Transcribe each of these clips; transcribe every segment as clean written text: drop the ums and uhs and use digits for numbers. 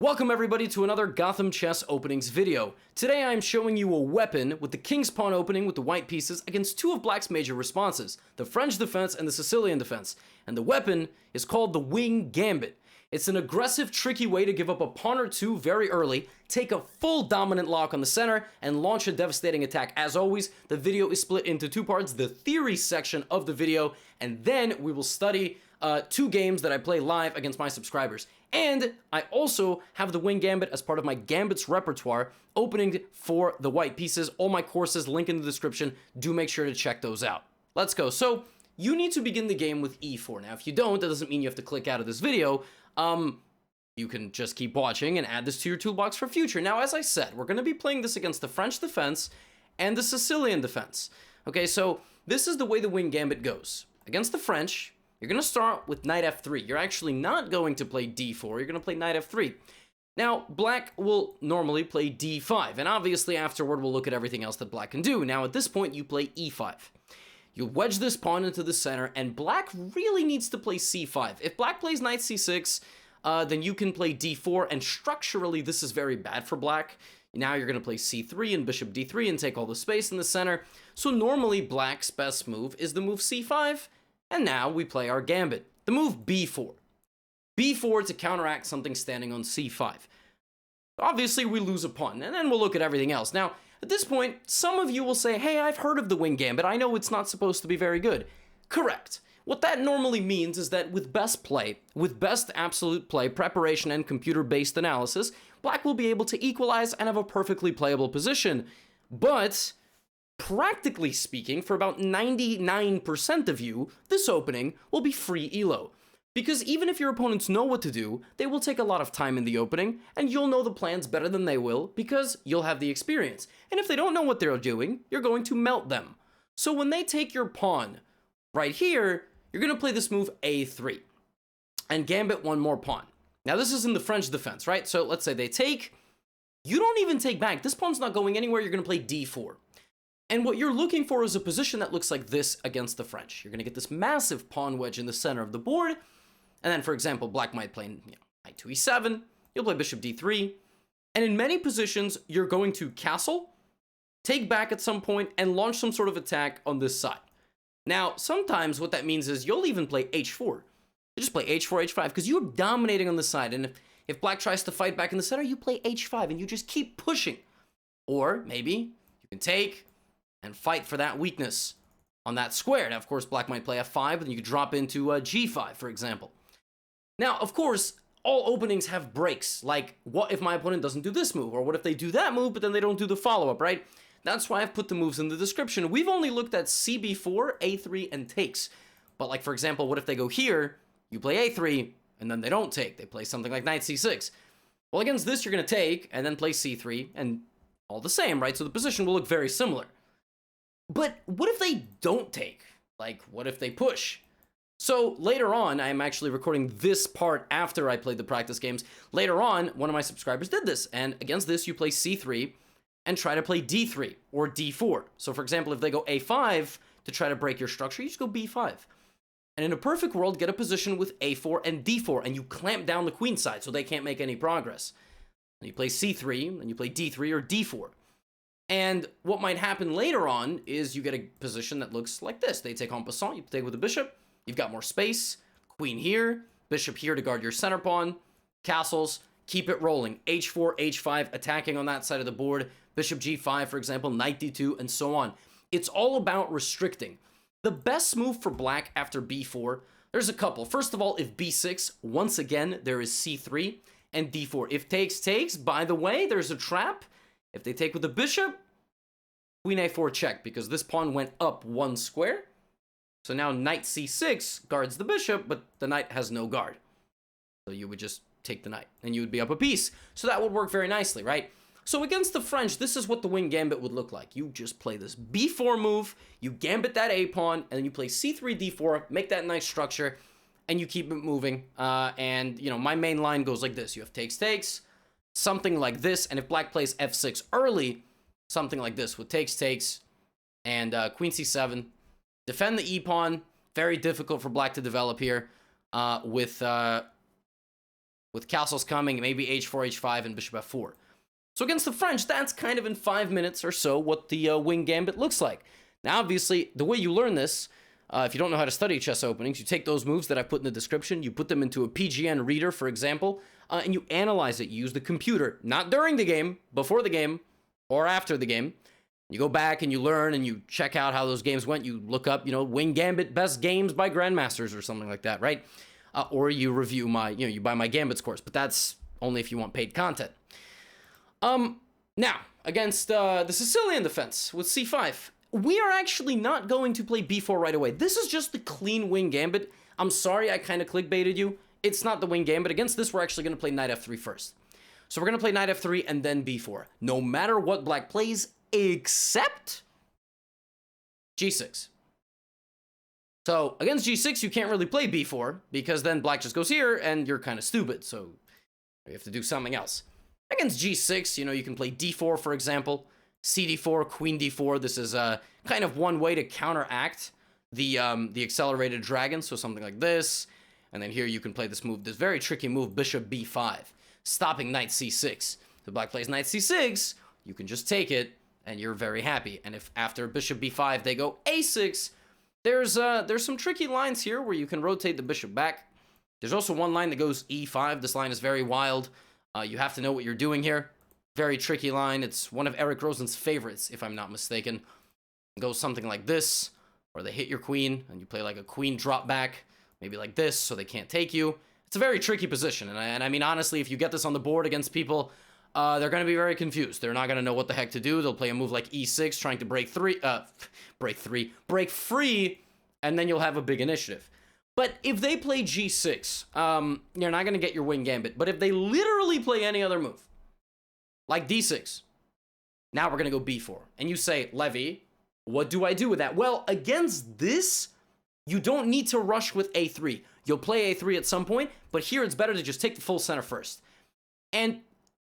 Welcome everybody to another Gothamchess openings video. Today I am showing you a weapon with the king's pawn opening with the white pieces against two of black's major responses, the French defense and the Sicilian defense. And the weapon is called the Wing Gambit. It's an aggressive, tricky way to give up a pawn or two very early, take a full dominant lock on the center, and launch a devastating attack. As always, the video is split into two parts, the theory section of the video, and then we will study two games that I play live against my subscribers. And I also have the Wing Gambit as part of my Gambits repertoire, opening for the white pieces. All my courses, link in the description. Do make sure to check those out. Let's go. So, you need to begin the game with e4. Now, if you don't, that doesn't mean you have to click out of this video. You can just keep watching and add this to your toolbox for future. Now, as I said, we're going to be playing this against the French defense and the Sicilian defense. Okay, so this is the way the Wing Gambit goes. Against the French, you're going to start with knight f3. You're actually not going to play d4. You're going to play knight f3. Now, black will normally play d5, and obviously afterward we'll look at everything else that black can do. Now, at this point, you play e5. You wedge this pawn into the center, and black really needs to play c5. If black plays knight c6, then you can play d4, and structurally this is very bad for black. Now you're going to play c3 and bishop d3 and take all the space in the center. So normally black's best move is the move c5, and now we play our gambit, the move b4. b4 to counteract something standing on c5. Obviously, we lose a pawn, and then we'll look at everything else. Now, at this point, some of you will say, hey, I've heard of the Wing Gambit. I know it's not supposed to be very good. Correct. What that normally means is that with best play, with best absolute play, preparation, and computer-based analysis, black will be able to equalize and have a perfectly playable position. But practically speaking, for about 99% of you, this opening will be free elo. Because even if your opponents know what to do, they will take a lot of time in the opening, and you'll know the plans better than they will, because you'll have the experience. And if they don't know what they're doing, you're going to melt them. So when they take your pawn right here, you're going to play this move a3, and gambit one more pawn. Now this is in the French defense, right? So let's say they take, you don't even take back. This pawn's not going anywhere, you're going to play d4. And what you're looking for is a position that looks like this against the French. You're going to get this massive pawn wedge in the center of the board. And then, for example, black might play knight to e7. You'll play bishop d3. And in many positions, you're going to castle, take back at some point, and launch some sort of attack on this side. Now, sometimes what that means is you'll even play h4. You just play h4, h5, because you're dominating on the side. And if black tries to fight back in the center, you play h5, and you just keep pushing. Or maybe you can take and fight for that weakness on that square. Now, of course, black might play f5, and you could drop into g5, for example. Now, of course, all openings have breaks, like what if my opponent doesn't do this move, or what if they do that move, but then they don't do the follow-up, right? That's why I've put the moves in the description. We've only looked at cb4, a3, and takes. But like, for example, what if they go here, you play a3, and then they don't take. They play something like knight c6. Well, against this, you're going to take, and then play c3, and all the same, right? So the position will look very similar. But what if they don't take? Like, what if they push? So later on, I'm actually recording this part after I played the practice games. Later on, one of my subscribers did this, and against this, you play c3 and try to play d3 or d4. So for example, if they go a5 to try to break your structure, you just go b5. And in a perfect world, get a position with a4 and d4, and you clamp down the queen side so they can't make any progress. And you play c3, and you play d3 or d4. And what might happen later on is you get a position that looks like this. They take en passant, you take with the bishop, you've got more space, queen here, bishop here to guard your center pawn, castles, keep it rolling, h4, h5, attacking on that side of the board, bishop g5, for example, knight d2, and so on. It's all about restricting. The best move for black after b4, there's a couple. First of all, if b6, once again, there is c3 and d4. If takes, by the way, there's a trap. If they take with the bishop, queen a4 check, because this pawn went up one square. So now knight c6 guards the bishop, but the knight has no guard. So you would just take the knight, and you would be up a piece. So that would work very nicely, right? So against the French, this is what the Wing Gambit would look like. You just play this b4 move, you gambit that a pawn, and then you play c3, d4, make that nice structure, and you keep it moving. And, you know, my main line goes like this. You have takes, something like this, and if black plays f6 early, something like this with takes, and queen c7. Defend the e-pawn. Very difficult for black to develop here with with castles coming, maybe h4, h5, and bishop f4. So against the French, that's kind of in 5 minutes or so what the Wing Gambit looks like. Now, obviously, the way you learn this, if you don't know how to study chess openings, you take those moves that I put in the description, you put them into a PGN reader, for example, and you analyze it. You use the computer, not during the game, before the game, or after the game. You go back and you learn and you check out how those games went. You look up, Wing Gambit best games by grandmasters or something like that, right? Or you review my, you buy my Gambits course, but that's only if you want paid content. Now, against the Sicilian defense with c5, we are actually not going to play b4 right away. This is just the clean Wing Gambit. I'm sorry I kind of clickbaited you. It's not the Wing Gambit. Against this, we're actually going to play knight f3 first. So we're going to play knight f3 and then b4, no matter what black plays, except g6. So against g6, you can't really play b4, because then black just goes here, and you're kind of stupid, so you have to do something else. Against g6, you can play d4, for example, cd4, queen d4. This is kind of one way to counteract the accelerated dragon, so something like this. And then here you can play this move, this very tricky move, bishop b5, stopping knight c6. If black plays knight c6, you can just take it, and you're very happy. And if after bishop b5 they go a6, there's some tricky lines here where you can rotate the bishop back. There's also one line that goes e5. This line is very wild. You have to know what you're doing here. Very tricky line. It's one of Eric Rosen's favorites, if I'm not mistaken. It goes something like this, or they hit your queen, and you play like a queen drop back, maybe like this, so they can't take you. It's a very tricky position, and I mean, honestly, if you get this on the board against people, they're going to be very confused. They're not going to know what the heck to do. They'll play a move like e6, trying to break free, and then you'll have a big initiative. But if they play g6, you're not going to get your Wing Gambit. But if they literally play any other move, like d6, now we're going to go b4. And you say, Levy, what do I do with that? Well, against this, you don't need to rush with a3. You'll play a3 at some point, but here it's better to just take the full center first. And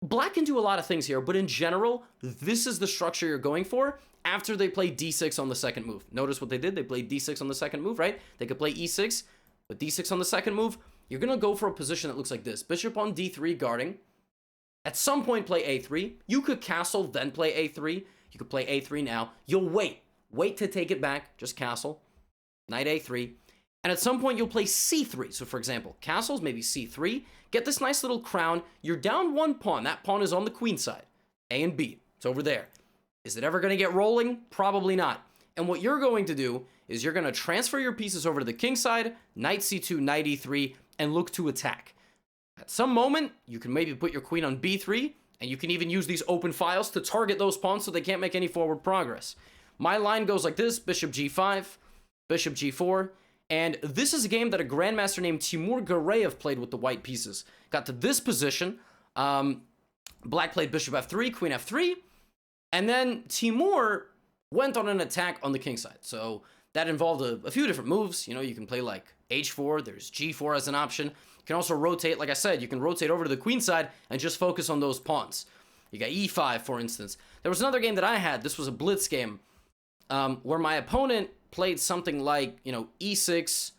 black can do a lot of things here, but in general, this is the structure you're going for after they play d6 on the second move. Notice what they did. They played d6 on the second move, right? They could play e6, but d6 on the second move. You're going to go for a position that looks like this. Bishop on d3 guarding. At some point, play a3. You could castle, then play a3. You could play a3 now. You'll wait. Wait to take it back. Just castle. Knight a3. And at some point, you'll play c3. So, for example, castles, maybe c3. Get this nice little crown. You're down one pawn. That pawn is on the queen side. A and B. It's over there. Is it ever going to get rolling? Probably not. And what you're going to do is you're going to transfer your pieces over to the king side, knight c2, knight e3, and look to attack. At some moment, you can maybe put your queen on b3, and you can even use these open files to target those pawns so they can't make any forward progress. My line goes like this: bishop g5, bishop g4, and this is a game that a grandmaster named Timur Gareev played with the white pieces. Got to this position, black played bishop f3, queen f3, and then Timur went on an attack on the king side. So that involved a few different moves. You can play like h4, there's g4 as an option. You can also rotate, like I said, you can rotate over to the queen side and just focus on those pawns. You got e5, for instance. There was another game that I had. This was a blitz game where my opponent played something like, e6.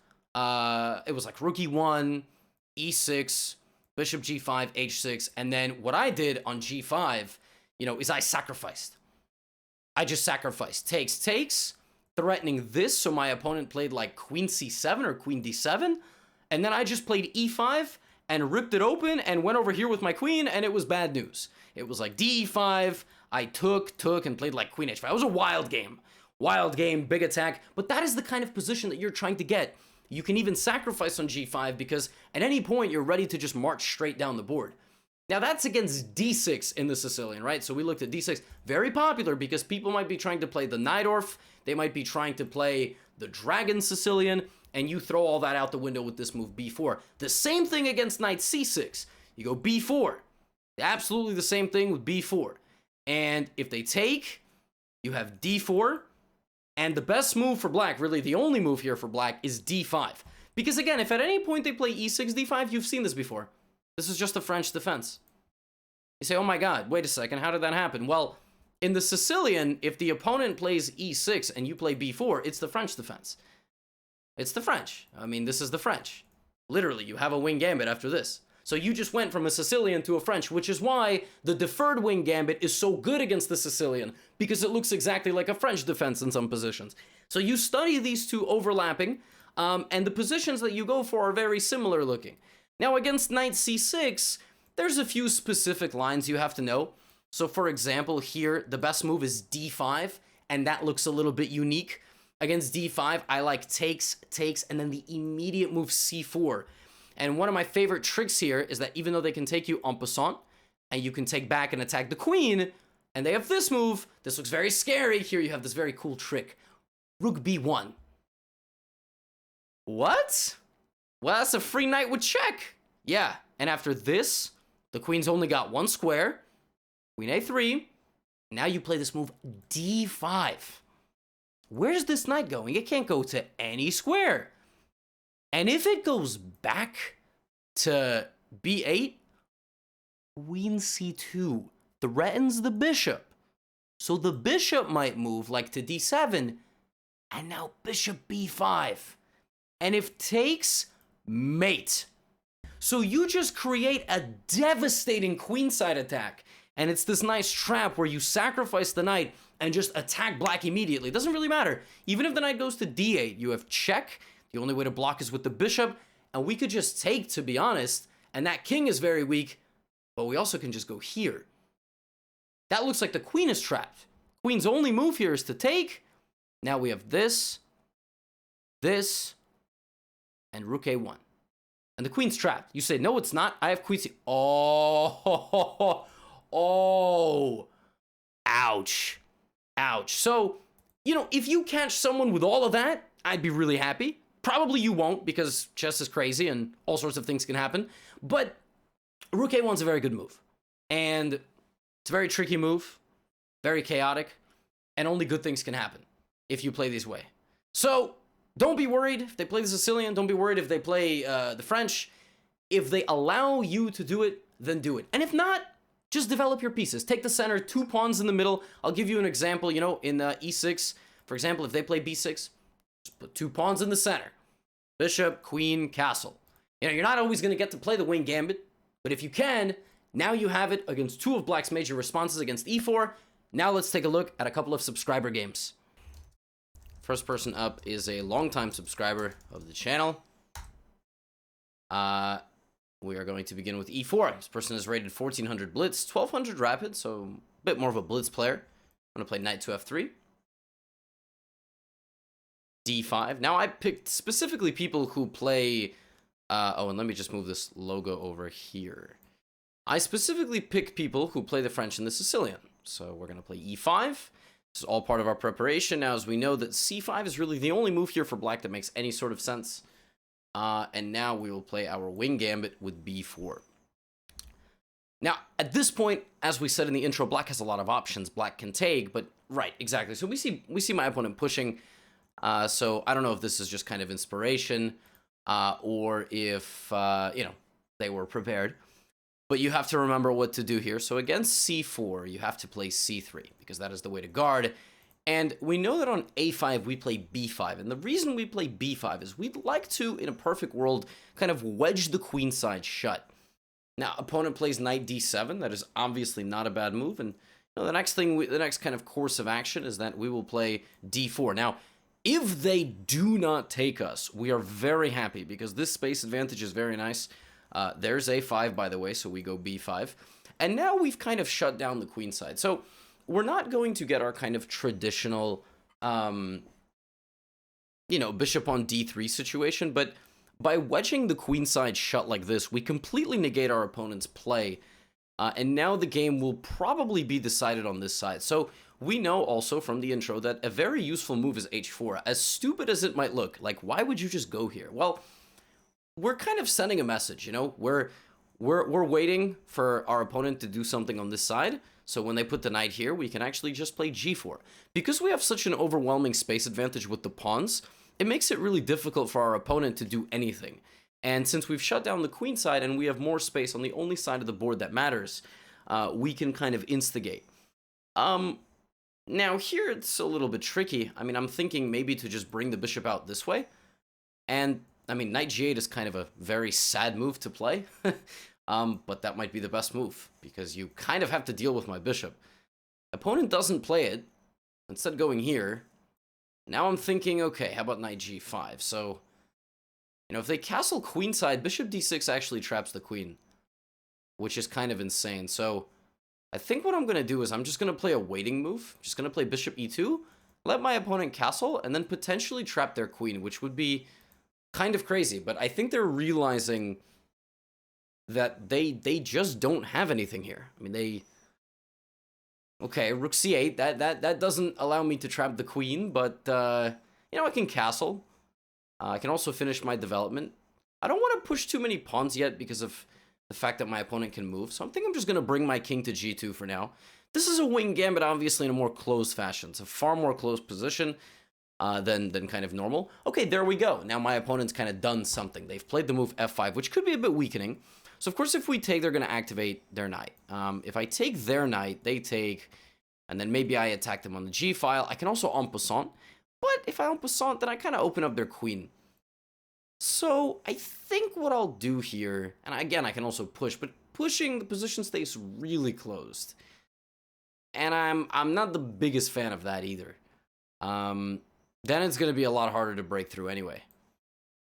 It was like rook e1, e6, bishop g5, h6. And then what I did on g5, is I sacrificed. I just sacrificed. Takes, threatening this. So my opponent played like queen c7 or queen d7. And then I just played e5 and ripped it open and went over here with my queen, and it was bad news. It was like d5, I took, and played like queen h5. It was a wild game. Wild game, big attack, but that is the kind of position that you're trying to get. You can even sacrifice on g5 because at any point you're ready to just march straight down the board. Now that's against d6 in the Sicilian, right? So we looked at d6, very popular because people might be trying to play the Najdorf, they might be trying to play the Dragon Sicilian, and you throw all that out the window with this move b4. The same thing against knight c6. You go b4. Absolutely the same thing with b4. And if they take, you have d4. And the best move for black, really the only move here for black, is d5. Because again, if at any point they play e6, d5, you've seen this before. This is just a French defense. You say, oh my god, wait a second, how did that happen? Well, in the Sicilian, if the opponent plays e6 and you play b4, it's the French defense. It's the French. I mean, this is the French. Literally, you have a Wing Gambit after this. So you just went from a Sicilian to a French, which is why the deferred Wing Gambit is so good against the Sicilian, because it looks exactly like a French defense in some positions. So you study these two overlapping, and the positions that you go for are very similar looking. Now against Knight C6, there's a few specific lines you have to know. So for example, here, the best move is D5, and that looks a little bit unique. Against D5, I like takes, and then the immediate move C4. And one of my favorite tricks here is that even though they can take you en passant, and you can take back and attack the queen, and they have this move, this looks very scary. Here you have this very cool trick. Rook B1. What? Well, that's a free knight with check. Yeah, and after this, the queen's only got one square. Queen A3. Now you play this move D5. Where's this knight going? It can't go to any square. And if it goes back to B8, Queen C2 threatens the bishop. So the bishop might move like to D7, and now bishop B5. And if takes, mate. So you just create a devastating queenside attack. And it's this nice trap where you sacrifice the knight and just attack black immediately. It doesn't really matter. Even if the knight goes to D8, you have check. The only way to block is with the bishop. And we could just take, to be honest. And that king is very weak. But we also can just go here. That looks like the queen is trapped. Queen's only move here is to take. Now we have this, and rook A1. And the queen's trapped. You say, no, it's not. I have queen C. Oh, oh, ouch, ouch. So, you know, if you catch someone with all of that, I'd be really happy. Probably you won't, because chess is crazy and all sorts of things can happen. But rook A1's a very good move. And it's a very tricky move, very chaotic, and only good things can happen if you play this way. So, don't be worried if they play the Sicilian. Don't be worried if they play the French. If they allow you to do it, then do it. And if not, just develop your pieces. Take the center, 2 pawns in the middle. I'll give you an example, you know, in E6. For example, if they play B6, just put 2 pawns in the center. Bishop, queen, castle. You know, you're not always going to get to play the Wing Gambit, but if you can, now you have it against 2 of black's major responses against E4. Now let's take a look at a couple of subscriber games. First person up is a longtime subscriber of the channel. We are going to begin with E4. This person is rated 1400 Blitz, 1200 Rapid, so a bit more of a Blitz player. I'm going to play Knight to F3. D5. Now I picked specifically people who play... oh, and let me just move this logo over here. I specifically picked people who play the French and the Sicilian. So we're going to play E5. This is all part of our preparation. Now, as we know that C5 is really the only move here for black that makes any sort of sense. And now we will play our Wing Gambit with B4. Now, at this point, as we said in the intro, black has a lot of options. Black can take, but right, exactly. So we see my opponent pushing. So I don't know if this is just kind of inspiration or if, you know, they were prepared. But you have to remember what to do here. So against C4, you have to play C3, because that is the way to guard. And we know that on A5, we play B5. And the reason we play B5 is we'd like to, in a perfect world, kind of wedge the queen side shut. Now, opponent plays knight D7. That is obviously not a bad move. And you know, the next kind of course of action is that we will play D4. Now, if they do not take us, we are very happy, because this space advantage is very nice. There's A5, by the way, so we go B5. And now we've kind of shut down the queen side. So we're not going to get our kind of traditional, you know, bishop on D3 situation. But by wedging the queen side shut like this, we completely negate our opponent's play. And now the game will probably be decided on this side. So we know also from the intro that a very useful move is H4. As stupid as it might look, like, why would you just go here? Well, we're kind of sending a message, you know, we're waiting for our opponent to do something on this side. So when they put the knight here, we can actually just play G4. Because we have such an overwhelming space advantage with the pawns, it makes it really difficult for our opponent to do anything. And since we've shut down the queen side and we have more space on the only side of the board that matters, we can kind of instigate. Now here it's a little bit tricky. I mean, I'm thinking maybe to just bring the bishop out this way. And I mean, knight G8 is kind of a very sad move to play. But that might be the best move, because you kind of have to deal with my bishop. Opponent doesn't play it, instead going here. Now I'm thinking, okay, how about knight g5? So, you know, if they castle queenside, bishop d6 actually traps the queen, which is kind of insane. So, I think what I'm going to do is I'm just going to play a waiting move. Just going to play bishop e2, let my opponent castle, and then potentially trap their queen, which would be kind of crazy. But I think they're realizing that they just don't have anything here. I mean, they... Okay, rook c8, that doesn't allow me to trap the queen, but, you know, I can castle. I can also finish my development. I don't want to push too many pawns yet because of the fact that my opponent can move, so I think I'm just going to bring my king to g2 for now. This is a wing gambit, obviously, in a more closed fashion. It's a far more closed position than kind of normal. Okay, there we go. Now my opponent's kind of done something. They've played the move f5, which could be a bit weakening. So, of course, if we take, they're going to activate their knight. If I take their knight, they take, and then maybe I attack them on the g file. I can also en passant, but if I en passant, then I kind of open up their queen. So, I think what I'll do here, and again, I can also push, but pushing, the position stays really closed. And I'm not the biggest fan of that either. Then it's going to be a lot harder to break through anyway.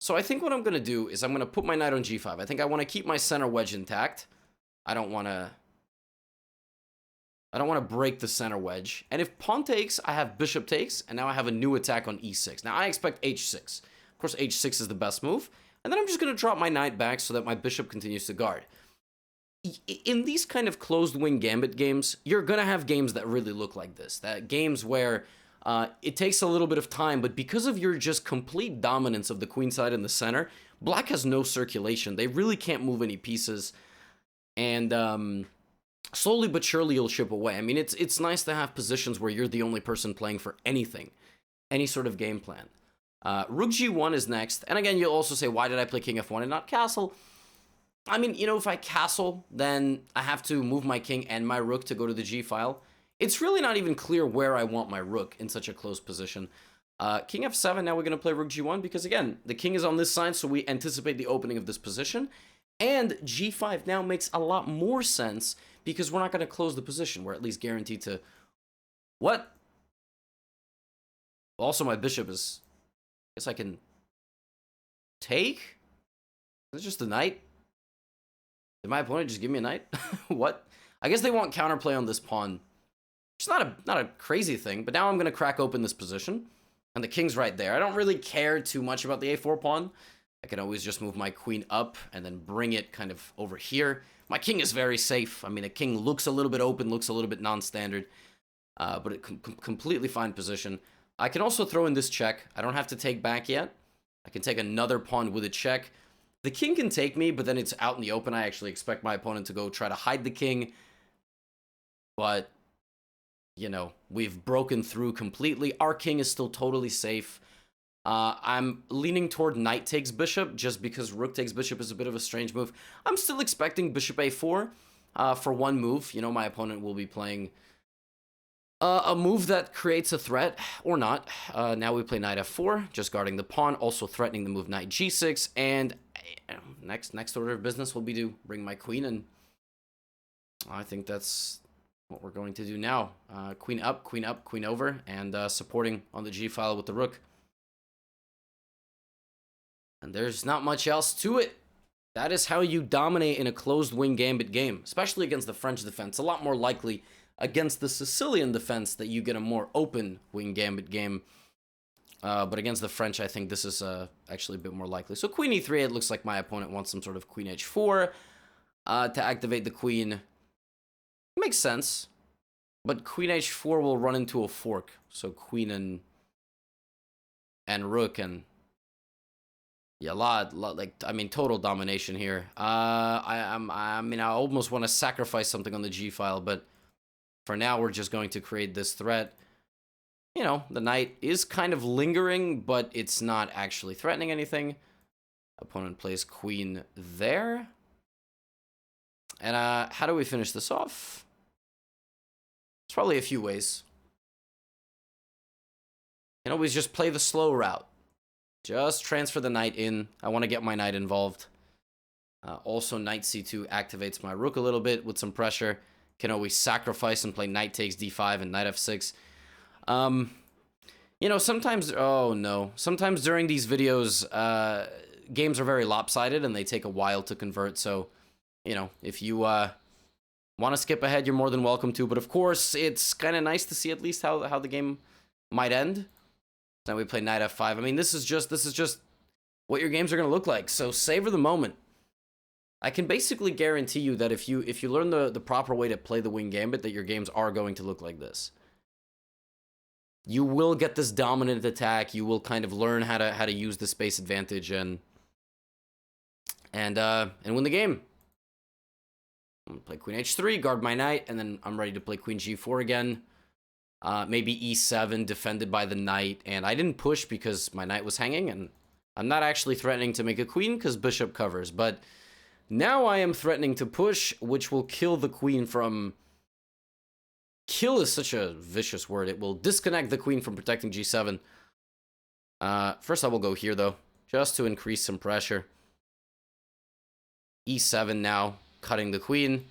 So I think what I'm going to do is I'm going to put my knight on g5. I think I want to keep my center wedge intact. I don't want to break the center wedge. And if pawn takes, I have bishop takes, and now I have a new attack on e6. Now I expect h6. Of course, h6 is the best move. And then I'm just going to drop my knight back so that my bishop continues to guard. In these kind of closed wing gambit games, you're going to have games that really look like this. That games where it takes a little bit of time, but because of your just complete dominance of the queenside in the center, black has no circulation. They really can't move any pieces. And slowly but surely you'll chip away. I mean, it's nice to have positions where you're the only person playing for anything, any sort of game plan. Rook g1 is next. And again, you'll also say, why did I play king f1 and not castle? I mean, you know, if I castle, then I have to move my king and my rook to go to the g file. It's really not even clear where I want my rook in such a close position. King f7, now we're going to play rook g1 because, again, the king is on this side, so we anticipate the opening of this position. And g5 now makes a lot more sense because we're not going to close the position. We're at least guaranteed to... What? Also, my bishop is... I guess I can... Take? Is it just a knight? Did my opponent just give me a knight? What? I guess they want counterplay on this pawn. It's not a crazy thing, but now I'm going to crack open this position. And the king's right there. I don't really care too much about the a4 pawn. I can always just move my queen up and then bring it kind of over here. My king is very safe. I mean, the king looks a little bit open, looks a little bit non-standard. But it completely fine position. I can also throw in this check. I don't have to take back yet. I can take another pawn with a check. The king can take me, but then it's out in the open. I actually expect my opponent to go try to hide the king. But... you know, we've broken through completely. Our king is still totally safe. I'm leaning toward knight takes bishop, just because rook takes bishop is a bit of a strange move. I'm still expecting bishop a4 for one move. You know, my opponent will be playing a move that creates a threat, or not. Now we play knight f4, just guarding the pawn, also threatening the move knight g6, and next order of business will be to bring my queen, and I think that's... what we're going to do now. Queen up, queen over, and supporting on the g file with the rook. And there's not much else to it. That is how you dominate in a closed wing gambit game, especially against the French defense. A lot more likely against the Sicilian defense that you get a more open wing gambit game. But against the French, I think this is actually a bit more likely. So queen e3, it looks like my opponent wants some sort of queen h4 to activate the queen. Makes sense, but queen h4 will run into a fork. So queen and rook, and yeah, I mean, total domination here. I mean, I almost want to sacrifice something on the g file, but for now we're just going to create this threat. You know, the knight is kind of lingering, but it's not actually threatening anything. Opponent plays queen there. And how do we finish this off? There's probably a few ways. You can always just play the slow route. Just transfer the knight in. I want to get my knight involved. Also, knight c2 activates my rook a little bit with some pressure. Can always sacrifice and play knight takes d5 and knight f6. You know, sometimes... Oh, no. Sometimes during these videos, games are very lopsided and they take a while to convert. So, you know, if you want to skip ahead, you're more than welcome to. But, of course, it's kind of nice to see at least how the game might end. Then we play knight f5. I mean, this is just what your games are going to look like. So, savor the moment. I can basically guarantee you that if you learn the proper way to play the Wing Gambit, that your games are going to look like this. You will get this dominant attack. You will kind of learn how to use the space advantage and win the game. I'm gonna play Queen H3, guard my knight, and then I'm ready to play Queen G4 again. Maybe E7, defended by the knight, and I didn't push because my knight was hanging, and I'm not actually threatening to make a queen because bishop covers, but now I am threatening to push, which will kill the queen from... Kill is such a vicious word. It will disconnect the queen from protecting G7. First I will go here, though, just to increase some pressure. E7 now, cutting the queen.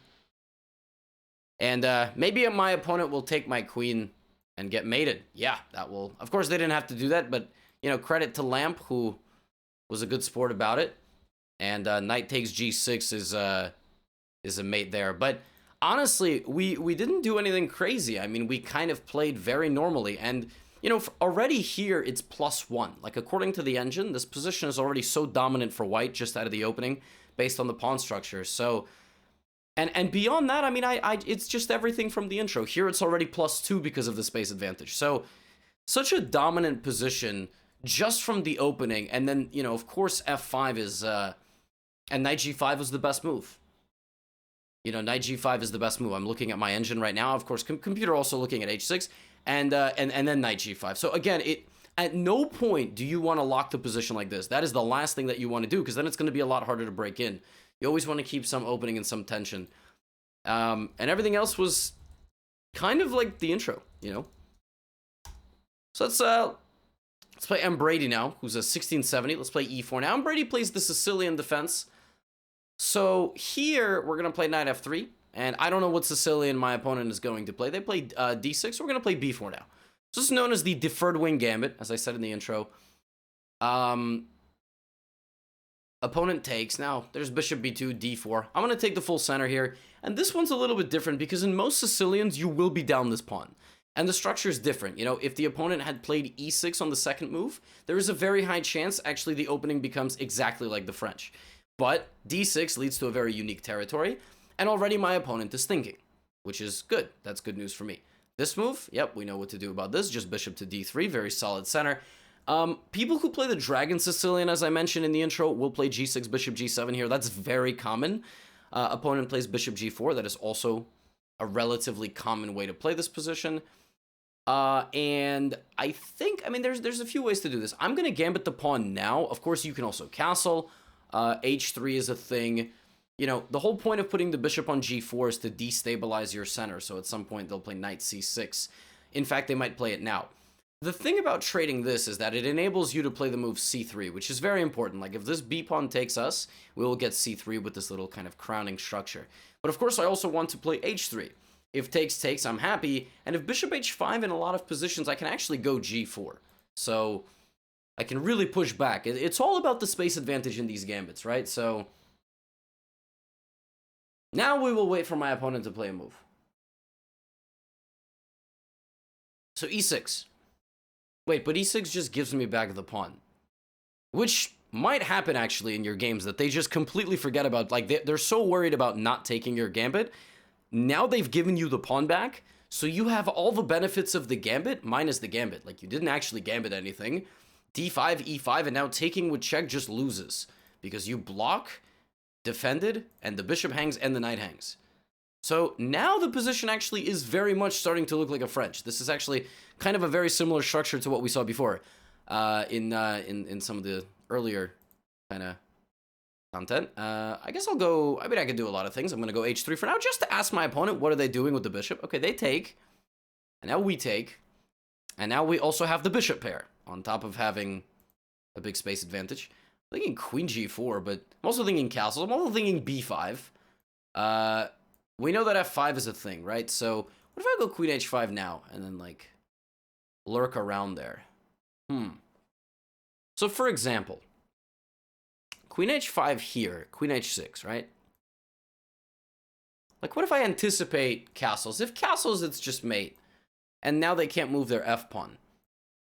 And maybe my opponent will take my queen and get mated. Yeah, that will... Of course, they didn't have to do that, but, you know, credit to Lamp, who was a good sport about it. And knight takes G6 is a mate there. But honestly, we didn't do anything crazy. I mean, we kind of played very normally. And, you know, already here, it's +1. Like, according to the engine, this position is already so dominant for white just out of the opening based on the pawn structure. So, and beyond that, I mean, it's just everything from the intro. Here, it's already +2 because of the space advantage. So, such a dominant position just from the opening. And then, you know, of course, F5 is... And knight g5 was the best move. You know, knight g5 is the best move. I'm looking at my engine right now. Of course, computer also looking at h6, and then knight g5. So again, at no point do you want to lock the position like this. That is the last thing that you want to do, because then it's going to be a lot harder to break in. You always want to keep some opening and some tension. And everything else was kind of like the intro, you know. So let's play M. Brady now, who's a 1670. Let's play e4 now. M. Brady plays the Sicilian defense. So here, we're going to play knight f3. And I don't know what Sicilian my opponent is going to play. They played d6, so we're going to play b4 now. So this is known as the deferred Wing Gambit, as I said in the intro. Opponent takes. Now, there's bishop b2, d4. I'm going to take the full center here. And this one's a little bit different, because in most Sicilians, you will be down this pawn. And the structure is different. You know, if the opponent had played e6 on the second move, there is a very high chance, actually, the opening becomes exactly like the French. But d6 leads to a very unique territory, and already my opponent is thinking, which is good. That's good news for me. This move, yep, we know what to do about this. Just bishop to d3, very solid center. People who play the Dragon Sicilian, as I mentioned in the intro, will play g6, bishop g7 here. That's very common. Opponent plays bishop g4. That is also a relatively common way to play this position. And I think, I mean, there's a few ways to do this. I'm going to gambit the pawn now. Of course, you can also castle. H3 is a thing. You know, the whole point of putting the bishop on g4 is to destabilize your center. So at some point, they'll play knight c6. In fact, they might play it now. The thing about trading this is that it enables you to play the move c3, which is very important. Like, if this b pawn takes us, we will get c3 with this little kind of crowning structure. But of course, I also want to play h3. If takes, I'm happy. And if bishop h5 in a lot of positions, I can actually go g4. So I can really push back. It's all about the space advantage in these gambits, right? So now we will wait for my opponent to play a move. So e6. Wait, but e6 just gives me back the pawn. Which might happen, actually, in your games, that they just completely forget about. Like, they're so worried about not taking your gambit. Now they've given you the pawn back, so you have all the benefits of the gambit, minus the gambit. Like, you didn't actually gambit anything. d5, e5, and now taking with check just loses. Because you block, defended, and the bishop hangs and the knight hangs. So now the position actually is very much starting to look like a French. This is actually kind of a very similar structure to what we saw before in some of the earlier kind of content. I guess I'll go... I mean, I could do a lot of things. I'm going to go h3 for now, just to ask my opponent, what are they doing with the bishop? Okay, they take. And now we take. And now we also have the bishop pair, on top of having a big space advantage. thinking queen g4, but I'm also thinking castles. I'm also thinking b5. We know that f5 is a thing, right? So what if I go queen h5 now and then like lurk around there? So for example, queen h5 here, queen h6, right? Like what if I anticipate castles? If castles, it's just mate, and now they can't move their f pawn.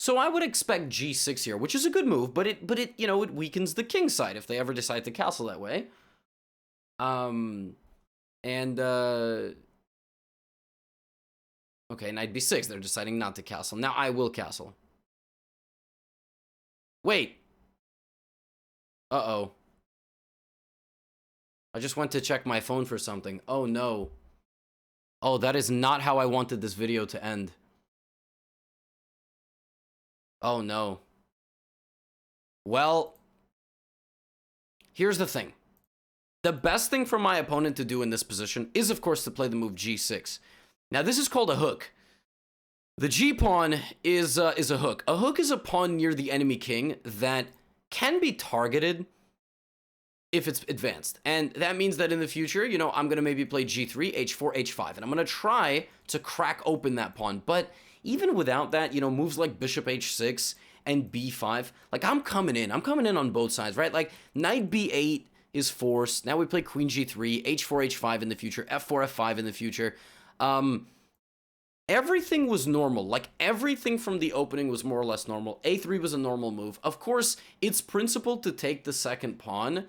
So I would expect g6 here, which is a good move, but it you know, it weakens the king side if they ever decide to castle that way. Okay, knight b6, they're deciding not to castle. Now I will castle. Wait. Uh-oh. I just went to check my phone for something. Oh no. Oh, that is not how I wanted this video to end. Oh no. Well, here's the thing. The best thing for my opponent to do in this position is, of course, to play the move g6. Now, this is called a hook. The g-pawn is a hook. A hook is a pawn near the enemy king that can be targeted if it's advanced. And that means that in the future, you know, I'm going to maybe play g3, h4, h5. And I'm going to try to crack open that pawn. But even without that, you know, moves like bishop h6 and b5, like I'm coming in on both sides, right? Like knight b8 is forced. Now we play queen g3, h4, h5 in the future, f4, f5 in the future. Everything was normal. Like everything from the opening was more or less normal. a3 was a normal move. Of course, it's principle to take the second pawn.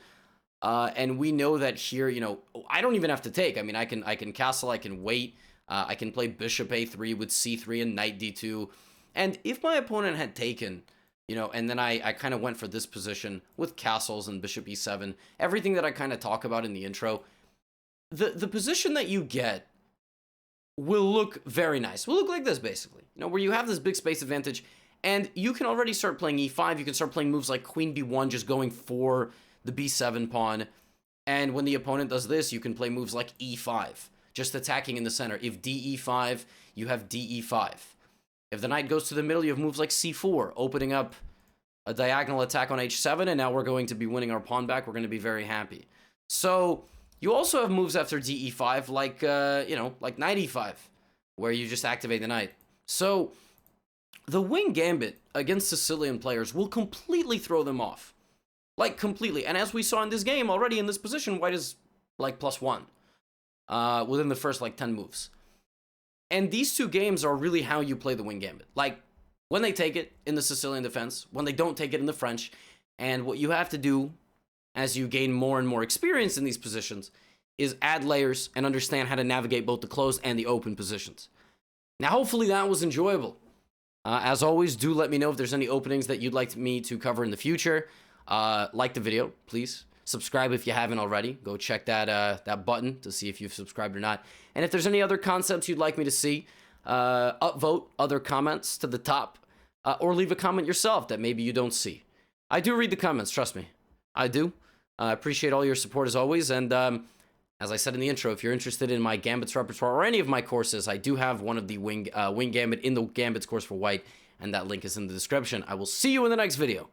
And we know that here, you know, I don't even have to take. I mean, I can castle, I can wait. I can play bishop a3 with c3 and knight d2. And if my opponent had taken, you know, and then I kind of went for this position with castles and bishop e7, everything that I kind of talk about in the intro, the position that you get will look very nice. Will look like this, basically, you know, where you have this big space advantage, and you can already start playing e5. You can start playing moves like queen b1, just going for the b7 pawn. And when the opponent does this, you can play moves like e5, just attacking in the center. If de5, you have de5. If the knight goes to the middle, you have moves like c4, opening up a diagonal attack on h7, and now we're going to be winning our pawn back. We're going to be very happy. So you also have moves after de5, like, you know, like knight e5, where you just activate the knight. So the Wing Gambit against Sicilian players will completely throw them off. Like, completely. And as we saw in this game, already in this position, white is, like, +1 within the first, like, 10 moves. And these two games are really how you play the Wing Gambit. Like, when they take it in the Sicilian defense, when they don't take it in the French, and what you have to do as you gain more and more experience in these positions is add layers and understand how to navigate both the closed and the open positions. Now, hopefully that was enjoyable. As always, do let me know if there's any openings that you'd like me to cover in the future. Like the video, please. Subscribe if you haven't already. Go check that button to see if you've subscribed or not. And if there's any other concepts you'd like me to see, upvote other comments to the top, or leave a comment yourself that maybe you don't see. I do read the comments, trust me. I do. I appreciate all your support as always. And as I said in the intro, if you're interested in my Gambits repertoire or any of my courses, I do have one of the Wing Gambit in the Gambits course for white, and that link is in the description. I will see you in the next video.